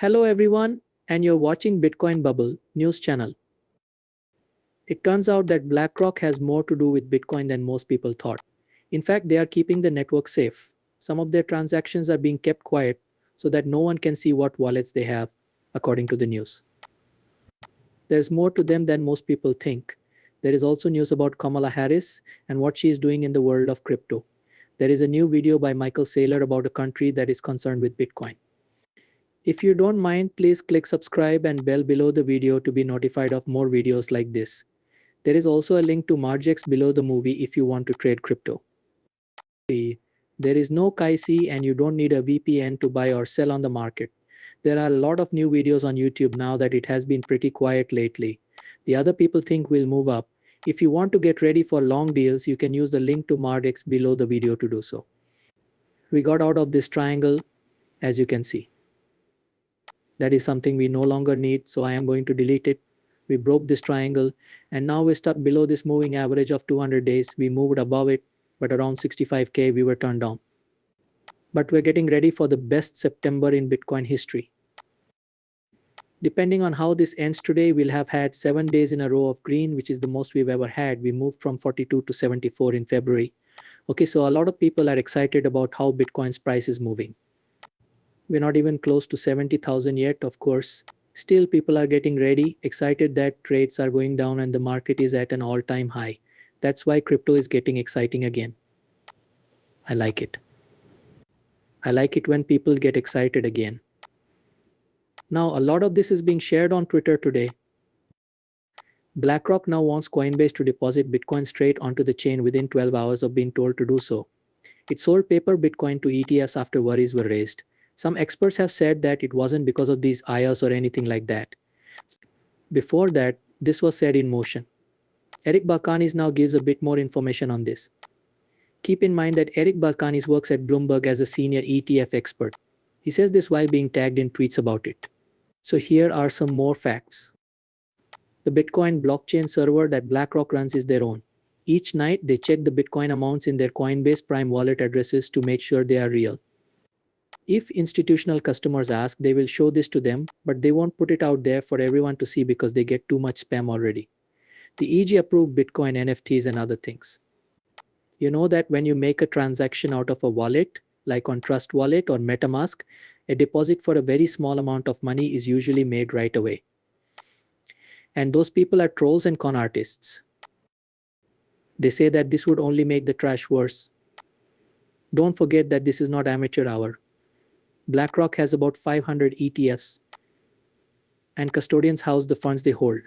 Hello everyone, and you're watching Bitcoin Bubble news channel. It turns out that Blackrock has more to do with Bitcoin than most people thought. In fact, they are keeping the network safe. Some of their transactions are being kept quiet so that no one can see what wallets they have, according to the news. There's more to them than most people think. There is also news about Kamala Harris and what she is doing in the world of crypto. There is a new video by Michael Saylor about a country that is concerned with Bitcoin. If you don't mind, please click subscribe and bell below the video to be notified of more videos like this. There is also a link to Margex below the movie if you want to trade crypto. There is no KYC and you don't need a VPN to buy or sell on the market. There are a lot of new videos on YouTube now that it has been pretty quiet lately. The other people think will move up. If you want to get ready for long deals, you can use the link to Margex below the video to do so. We got out of this triangle, as you can see. That is something we no longer need, so I am going to delete it. We broke this triangle and now we're stuck below this moving average of 200 days. We moved above it, but around 65k we were turned down. But we're getting ready for the best September in Bitcoin history. Depending on how this ends today, we'll have had 7 days in a row of green, which is the most we've ever had. We moved from 42 to 74 in February. Okay, so a lot of people are excited about how Bitcoin's price is moving. We're not even close to 70,000 yet, of course. Still, people are getting ready, excited that rates are going down and the market is at an all-time high. That's why crypto is getting exciting again. I like it. I like it when people get excited again. Now, a lot of this is being shared on Twitter today. BlackRock now wants Coinbase to deposit Bitcoin straight onto the chain within 12 hours of being told to do so. It sold paper Bitcoin to ETFs after worries were raised. Some experts have said that it wasn't because of these IOs or anything like that. Before that, this was set in motion. Eric Balkanis now gives a bit more information on this. Keep in mind that Eric Balkanis works at Bloomberg as a senior ETF expert. He says this while being tagged in tweets about it. So here are some more facts. The Bitcoin blockchain server that BlackRock runs is their own. Each night, they check the Bitcoin amounts in their Coinbase Prime wallet addresses to make sure they are real. If institutional customers ask, they will show this to them, but they won't put it out there for everyone to see because they get too much spam already. The EG approved Bitcoin NFTs and other things. You know that when you make a transaction out of a wallet, like on Trust Wallet or MetaMask, a deposit for a very small amount of money is usually made right away. And those people are trolls and con artists. They say that this would only make the trash worse. Don't forget that this is not amateur hour. BlackRock has about 500 ETFs, and custodians house the funds they hold.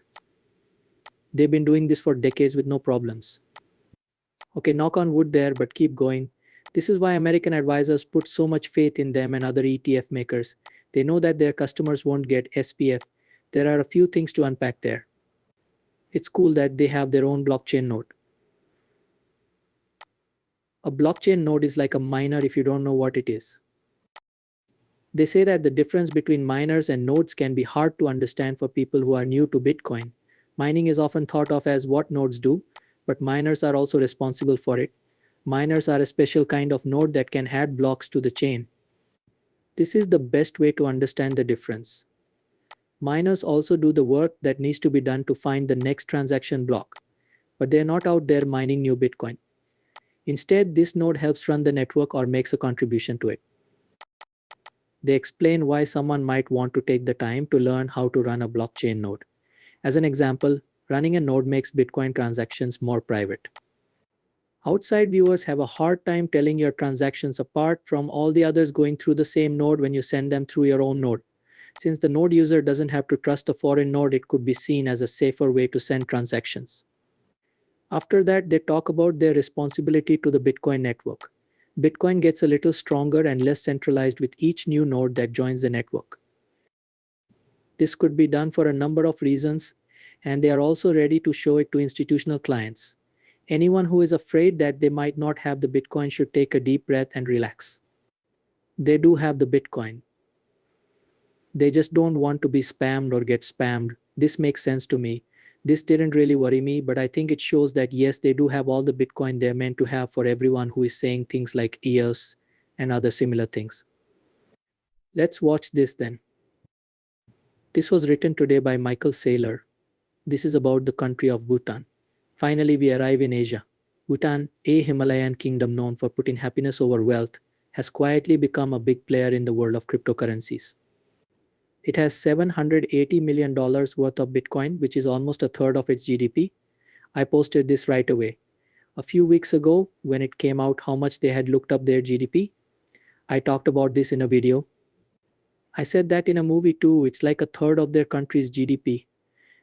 They've been doing this for decades with no problems. Okay, knock on wood there, but keep going. This is why American advisors put so much faith in them and other ETF makers. They know that their customers won't get SPF. There are a few things to unpack there. It's cool that they have their own blockchain node. A blockchain node is like a miner if you don't know what it is. They say that the difference between miners and nodes can be hard to understand for people who are new to Bitcoin. Mining is often thought of as what nodes do, but miners are also responsible for it. Miners are a special kind of node that can add blocks to the chain. This is the best way to understand the difference. Miners also do the work that needs to be done to find the next transaction block, but they're not out there mining new Bitcoin. Instead, this node helps run the network or makes a contribution to it. They explain why someone might want to take the time to learn how to run a blockchain node. As an example, running a node makes Bitcoin transactions more private. Outside viewers have a hard time telling your transactions apart from all the others going through the same node when you send them through your own node. Since the node user doesn't have to trust a foreign node, it could be seen as a safer way to send transactions. After that, they talk about their responsibility to the Bitcoin network. Bitcoin gets a little stronger and less centralized with each new node that joins the network. This could be done for a number of reasons, and they are also ready to show it to institutional clients. Anyone who is afraid that they might not have the Bitcoin should take a deep breath and relax. They do have the Bitcoin. They just don't want to be spammed or get spammed. This makes sense to me. This didn't really worry me, but I think it shows that yes, they do have all the Bitcoin they're meant to have for everyone who is saying things like Us and other similar things. Let's watch this then. This was written today by Michael Saylor. This is about the country of Bhutan. Finally, we arrive in Asia. Bhutan, a Himalayan kingdom known for putting happiness over wealth, has quietly become a big player in the world of cryptocurrencies. It has $780 million worth of Bitcoin, which is almost a third of its GDP. I posted this right away. A few weeks ago, when it came out how much they had looked up their GDP, I talked about this in a video. I said that in a movie too, it's like a third of their country's GDP.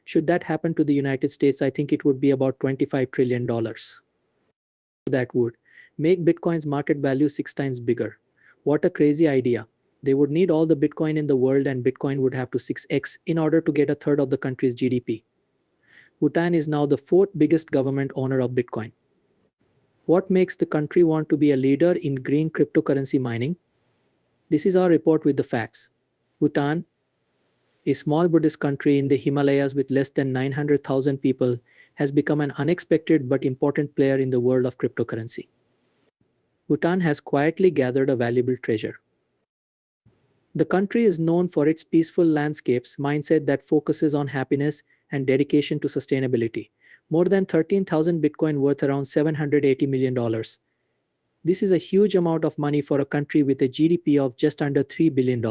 Should that happen to the United States, I think it would be about $25 trillion. That would make Bitcoin's market value 6 times bigger. What a crazy idea. They would need all the Bitcoin in the world and Bitcoin would have to 6x in order to get a third of the country's GDP. Bhutan is now the fourth biggest government owner of Bitcoin. What makes the country want to be a leader in green cryptocurrency mining? This is our report with the facts. Bhutan, a small Buddhist country in the Himalayas with less than 900,000 people, has become an unexpected but important player in the world of cryptocurrency. Bhutan has quietly gathered a valuable treasure. The country is known for its peaceful landscapes, mindset that focuses on happiness, and dedication to sustainability. More than 13,000 Bitcoin worth around $780 million. This is a huge amount of money for a country with a GDP of just under $3 billion.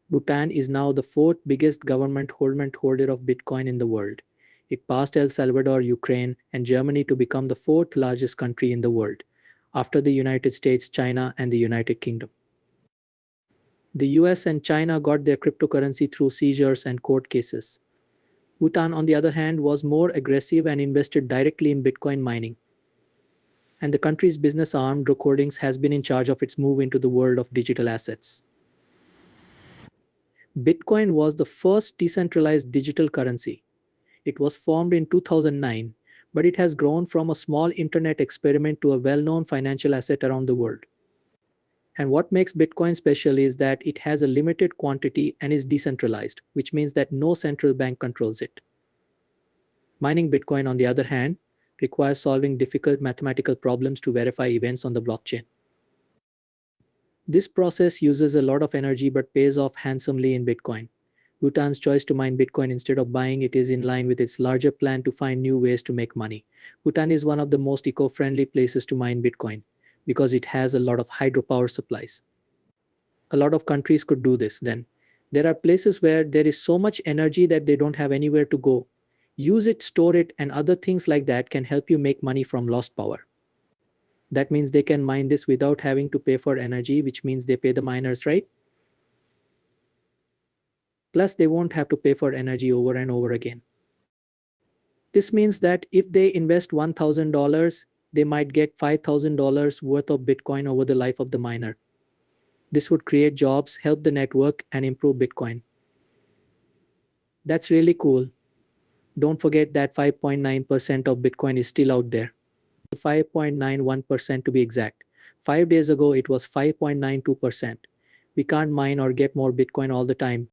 Bhutan is now the fourth biggest government holder of Bitcoin in the world. It passed El Salvador, Ukraine, and Germany to become the fourth largest country in the world, after the United States, China, and the United Kingdom. The US and China got their cryptocurrency through seizures and court cases. Bhutan, on the other hand, was more aggressive and invested directly in Bitcoin mining. And the country's business arm, Rook Holdings, has been in charge of its move into the world of digital assets. Bitcoin was the first decentralized digital currency. It was formed in 2009, but it has grown from a small internet experiment to a well-known financial asset around the world. And what makes Bitcoin special is that it has a limited quantity and is decentralized, which means that no central bank controls it. Mining Bitcoin, on the other hand, requires solving difficult mathematical problems to verify events on the blockchain. This process uses a lot of energy but pays off handsomely in Bitcoin. Bhutan's choice to mine Bitcoin instead of buying it is in line with its larger plan to find new ways to make money. Bhutan is one of the most eco-friendly places to mine Bitcoin because it has a lot of hydropower supplies. A lot of countries could do this then. There are places where there is so much energy that they don't have anywhere to go. Use it, store it, and other things like that can help you make money from lost power. That means they can mine this without having to pay for energy, which means they pay the miners, right? Plus, they won't have to pay for energy over and over again. This means that if they invest $1,000, they might get $5,000 worth of Bitcoin over the life of the miner. This would create jobs, help the network, and improve Bitcoin. That's really cool. Don't forget that 5.9% of Bitcoin is still out there. 5.91% to be exact. 5 days ago, it was 5.92%. We can't mine or get more Bitcoin all the time.